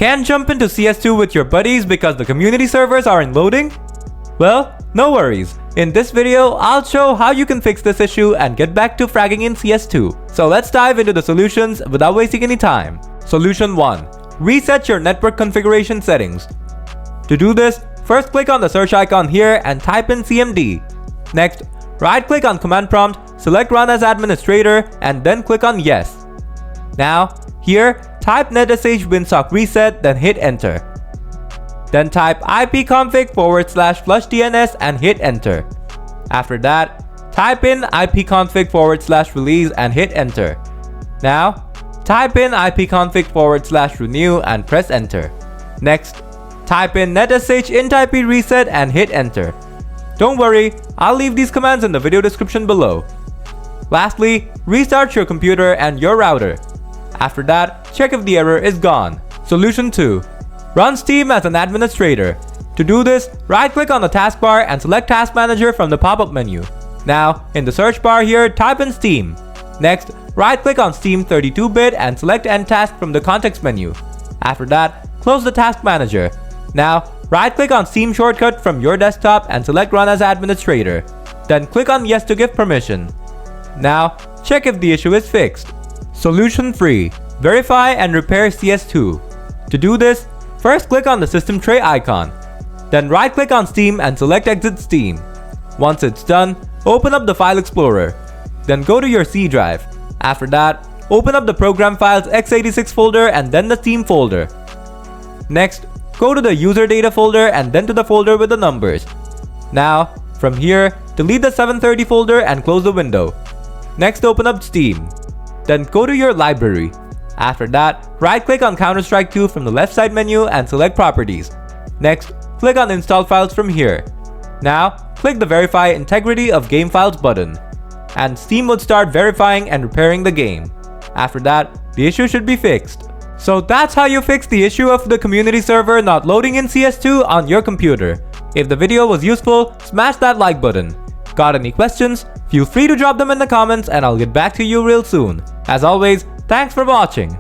Can't jump into CS2 with your buddies because the community servers aren't loading? Well, no worries. In this video, I'll show how you can fix this issue and get back to fragging in CS2. So let's dive into the solutions without wasting any time. Solution 1. Reset your network configuration settings. To do this, first click on the search icon here and type in CMD. Next, right-click on command prompt, select Run as Administrator, and then click on Yes. Now, here, type netsh winsock reset, then hit enter. Then type ipconfig/flushdns and hit enter. After that, type in ipconfig/release and hit enter. Now, type in ipconfig/renew and press enter. Next, type in netsh intip reset and hit enter. Don't worry, I'll leave these commands in the video description below. Lastly, restart your computer and your router. After that, check if the error is gone. Solution 2. Run Steam as an administrator. To do this, right-click on the taskbar and select Task Manager from the pop-up menu. Now, in the search bar here, type in Steam. Next, right-click on Steam 32-bit and select End Task from the context menu. After that, close the Task Manager. Now, right-click on Steam shortcut from your desktop and select Run as Administrator. Then click on Yes to give permission. Now, check if the issue is fixed. Solution 3. Verify and repair CS2. To do this, first click on the system tray icon. Then right-click on Steam and select Exit Steam. Once it's done, open up the File Explorer. Then go to your C drive. After that, open up the Program Files x86 folder and then the Steam folder. Next, go to the User Data folder and then to the folder with the numbers. Now, from here, delete the 730 folder and close the window. Next, open up Steam. Then go to your library. After that, right-click on Counter-Strike 2 from the left side menu and select Properties. Next, click on Install Files from here. Now, click the Verify Integrity of Game Files button. And Steam would start verifying and repairing the game. After that, the issue should be fixed. So that's how you fix the issue of the community server not loading in CS2 on your computer. If the video was useful, smash that like button. Got any questions? Feel free to drop them in the comments and I'll get back to you real soon. As always, thanks for watching.